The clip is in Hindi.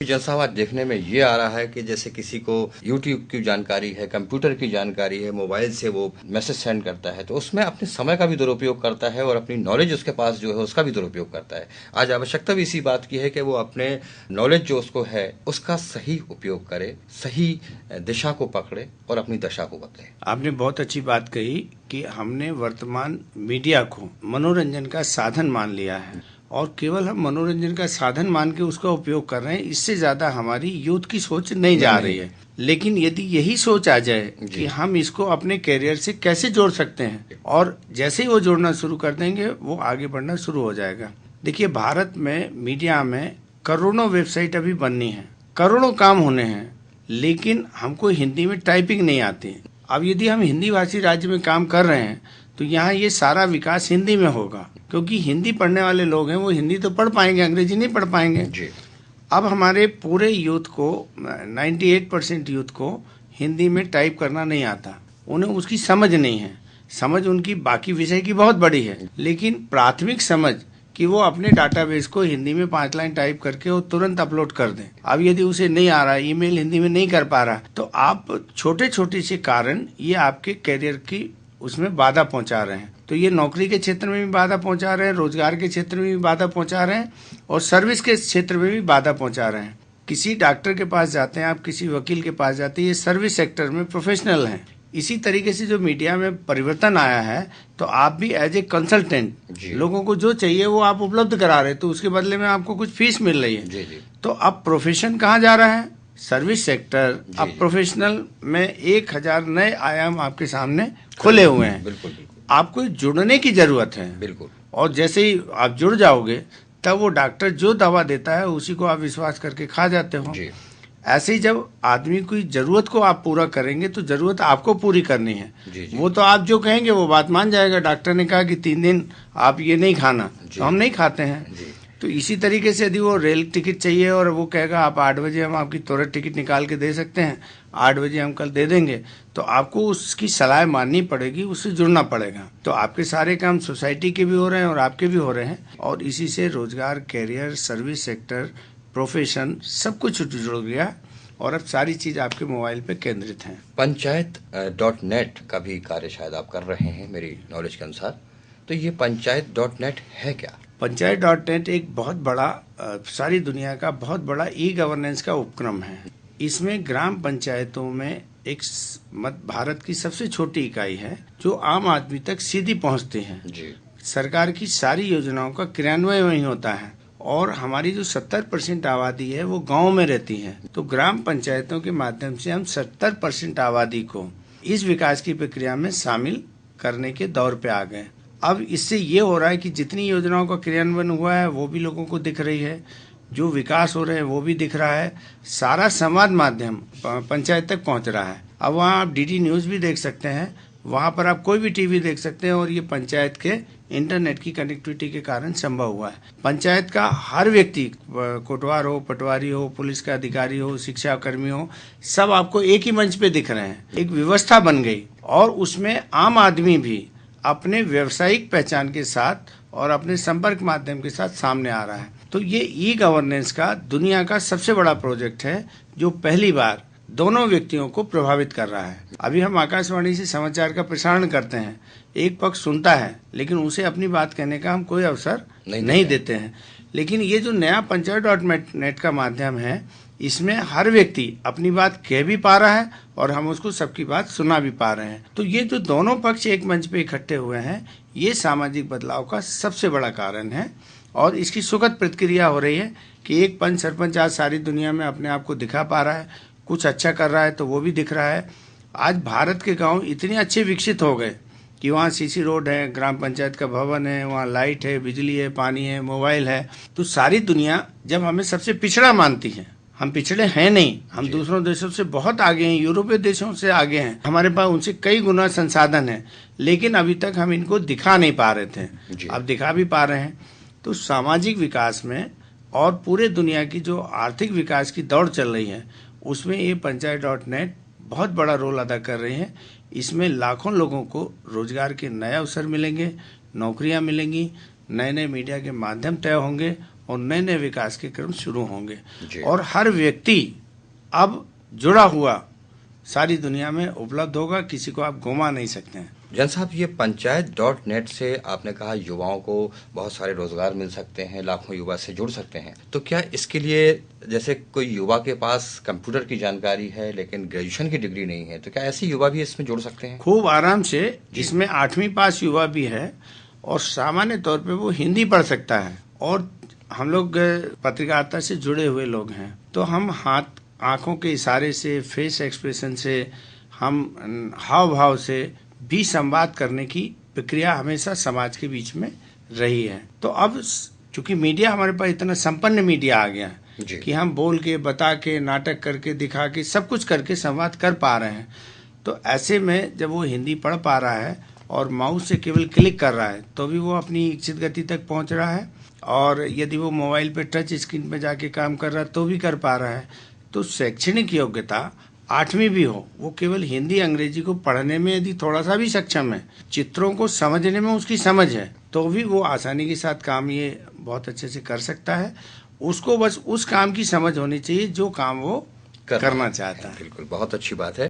जनसावाद देखने में ये आ रहा है कि जैसे किसी को यूट्यूब की जानकारी है, कंप्यूटर की जानकारी है, मोबाइल से वो मैसेज सेंड करता है, तो उसमें अपने समय का भी दुरुपयोग करता है और अपनी नॉलेज उसके पास जो है उसका भी दुरुपयोग करता है। आज आवश्यकता भी इसी बात की है कि वो अपने नॉलेज जो उसको है उसका सही उपयोग करे, सही दिशा को पकड़े और अपनी दशा को बदले। आपने बहुत अच्छी बात कही कि हमने वर्तमान मीडिया को मनोरंजन का साधन मान लिया है और केवल हम मनोरंजन का साधन मान के उसका उपयोग कर रहे हैं। इससे ज्यादा हमारी यूथ की सोच नहीं जा रही है। लेकिन यदि यही सोच आ जाए कि हम इसको अपने कैरियर से कैसे जोड़ सकते हैं और जैसे ही वो जोड़ना शुरू कर देंगे वो आगे बढ़ना शुरू हो जाएगा। देखिए, भारत में मीडिया में करोड़ों वेबसाइट अभी बननी है, करोड़ों काम होने हैं, लेकिन हमको हिंदी में टाइपिंग नहीं आती। अब यदि हम हिंदी भाषी राज्य में काम कर रहे हैं तो यहाँ ये सारा विकास हिंदी में होगा, क्योंकि हिंदी पढ़ने वाले लोग हैं वो हिंदी तो पढ़ पाएंगे, अंग्रेजी नहीं पढ़ पाएंगे जी। अब हमारे पूरे यूथ को 98% यूथ को हिंदी में टाइप करना नहीं आता, उन्हें उसकी समझ नहीं है। समझ उनकी बाकी विषय की बहुत बड़ी है, लेकिन प्राथमिक समझ कि वो अपने डाटाबेस को हिंदी में 5 लाइन टाइप करके वो तुरंत अपलोड कर दें। अब यदि उसे नहीं आ रहा, ईमेल हिंदी में नहीं कर पा रहा, तो आप छोटे छोटे से कारण ये आपके करियर की उसमें बाधा पहुंचा रहे हैं। तो ये नौकरी के क्षेत्र में भी बाधा पहुंचा रहे हैं, रोजगार के क्षेत्र में भी बाधा पहुंचा रहे हैं और सर्विस के क्षेत्र में भी बाधा पहुंचा रहे हैं। किसी डॉक्टर के पास जाते हैं आप, किसी वकील के पास जाते हैं, ये सर्विस सेक्टर में प्रोफेशनल हैं। इसी तरीके से जो मीडिया में परिवर्तन आया है, तो आप भी एज ए कंसल्टेंट लोगों को जो चाहिए वो आप उपलब्ध करा रहे, तो उसके बदले में आपको कुछ फीस मिल रही है। तो अब प्रोफेशन कहाँ जा रहा है? Service sector. अब प्रोफेशनल में 1000 नए आयाम आपके सामने खुले हुए हैं। बिल्कुल। आपको जुड़ने की जरूरत है। बिल्कुल। और जैसे ही आप जुड़ जाओगे तब वो डॉक्टर जो दवा देता है उसी को आप विश्वास करके खा जाते हो। ऐसे ही जब आदमी की जरूरत को आप पूरा करेंगे तो जरूरत आपको पूरी करनी है। वो तो आप जो कहेंगे वो बात मान जाएगा। डॉक्टर ने कहा कि 3 दिन आप ये नहीं खाना, तो हम नहीं खाते हैं। तो इसी तरीके से यदि वो रेल टिकट चाहिए और वो कहेगा आप 8 बजे हम आपकी तुरंत टिकट निकाल के दे सकते हैं, 8 बजे हम कल दे देंगे, तो आपको उसकी सलाह माननी पड़ेगी, उससे जुड़ना पड़ेगा। तो आपके सारे काम सोसाइटी के भी हो रहे हैं और आपके भी हो रहे हैं, और इसी से रोजगार, कैरियर, सर्विस सेक्टर, प्रोफेशन सब कुछ जुड़ गया और अब सारी चीज आपके मोबाइल पे केंद्रित है। पंचायत.net का भी कार्य शायद आप कर रहे हैं मेरी नॉलेज के अनुसार, तो ये पंचायत.net है क्या? पंचायत.net एक बहुत बड़ा सारी दुनिया का बहुत बड़ा ई-गवर्नेंस का उपक्रम है। इसमें ग्राम पंचायतों में एक भारत की सबसे छोटी इकाई है जो आम आदमी तक सीधी पहुंचती है। सरकार की सारी योजनाओं का क्रियान्वयन वहीं होता है और हमारी जो 70% आबादी है वो गांव में रहती है। तो ग्राम पंचायतों के माध्यम से हम 70% आबादी को इस विकास की प्रक्रिया में शामिल करने के दौर पे आ गए। अब इससे ये हो रहा है कि जितनी योजनाओं का क्रियान्वयन हुआ है वो भी लोगों को दिख रही है, जो विकास हो रहे हैं वो भी दिख रहा है, सारा संवाद माध्यम पंचायत तक पहुंच रहा है। अब वहाँ आप डीडी न्यूज भी देख सकते हैं, वहाँ पर आप कोई भी टीवी देख सकते हैं, और ये पंचायत के इंटरनेट की कनेक्टिविटी के कारण संभव हुआ है। पंचायत का हर व्यक्ति, कोटवार हो, पटवारी हो, पुलिस का अधिकारी हो, शिक्षा कर्मी हो, सब आपको एक ही मंच पे दिख रहे हैं। एक व्यवस्था बन गई और उसमें आम आदमी भी अपने व्यावसायिक पहचान के साथ और अपने संपर्क माध्यम के साथ सामने आ रहा है। तो ये ई-गवर्नेंस का दुनिया का सबसे बड़ा प्रोजेक्ट है जो पहली बार दोनों व्यक्तियों को प्रभावित कर रहा है। अभी हम आकाशवाणी से समाचार का प्रसारण करते हैं, एक पक्ष सुनता है लेकिन उसे अपनी बात कहने का हम कोई अवसर नहीं देते हैं। लेकिन ये जो नया पंचायत.net का माध्यम है, इसमें हर व्यक्ति अपनी बात कह भी पा रहा है और हम उसको सबकी बात सुना भी पा रहे हैं। तो ये जो दोनों पक्ष एक मंच पे इकट्ठे हुए हैं, ये सामाजिक बदलाव का सबसे बड़ा कारण है और इसकी सुखद प्रतिक्रिया हो रही है कि एक पंच सरपंच आज सारी दुनिया में अपने आप को दिखा पा रहा है, कुछ अच्छा कर रहा है तो वो भी दिख रहा है। आज भारत के गाँव इतने अच्छे विकसित हो गए कि वहाँ सीसी रोड है, ग्राम पंचायत का भवन है, वहाँ लाइट है, बिजली है, पानी है, मोबाइल है। तो सारी दुनिया जब हमें सबसे पिछड़ा मानती है, हम पिछड़े हैं नहीं, हम दूसरों देशों से बहुत आगे हैं, यूरोपीय देशों से आगे हैं, हमारे पास उनसे कई गुना संसाधन है, लेकिन अभी तक हम इनको दिखा नहीं पा रहे थे, अब दिखा भी पा रहे हैं। तो सामाजिक विकास में और पूरे दुनिया की जो आर्थिक विकास की दौड़ चल रही है, उसमें ये पंचायत.net बहुत बड़ा रोल अदा कर रही है। इसमें लाखों लोगों को रोजगार के नए अवसर मिलेंगे, नौकरियां मिलेंगी, नए नए मीडिया के माध्यम तय होंगे और नए नए विकास के क्रम शुरू होंगे जी। और हर व्यक्ति अब जुड़ा हुआ सारी दुनिया में उपलब्ध होगा, किसी को आप घुमा नहीं सकते हैं। जैन साहब, ये पंचायत.net से आपने कहा युवाओं को बहुत सारे रोजगार मिल सकते हैं, लाखों युवा से जुड़ सकते हैं, तो क्या इसके लिए जैसे कोई युवा के पास कंप्यूटर की जानकारी है लेकिन ग्रेजुएशन की डिग्री नहीं है, तो क्या ऐसे युवा भी इसमें जुड़ सकते हैं? खूब आराम से। इसमें 8वीं पास युवा भी है और सामान्य तौर पे वो हिंदी पढ़ सकता है। और हम लोग पत्रकारिता से जुड़े हुए लोग हैं, तो हम हाथ आंखों के इशारे से, फेस एक्सप्रेशन से, हम हाव भाव से भी संवाद करने की प्रक्रिया हमेशा समाज के बीच में रही है। तो अब चूंकि मीडिया हमारे पास इतना संपन्न मीडिया आ गया है कि हम बोल के, बता के, नाटक करके, दिखा के, सब कुछ करके संवाद कर पा रहे हैं। तो ऐसे में जब वो हिंदी पढ़ पा रहा है और माउस से केवल क्लिक कर रहा है तो भी वो अपनी इच्छित गति तक पहुंच रहा है, और यदि वो मोबाइल पे टच स्क्रीन पे जाके काम कर रहा है तो भी कर पा रहा है। तो शैक्षणिक योग्यता 8वीं भी हो, वो केवल हिंदी अंग्रेजी को पढ़ने में यदि थोड़ा सा भी सक्षम है, चित्रों को समझने में उसकी समझ है, तो भी वो आसानी के साथ काम ये बहुत अच्छे से कर सकता है। उसको बस उस काम की समझ होनी चाहिए जो काम वो करना चाहता है। बिल्कुल, बहुत अच्छी बात है।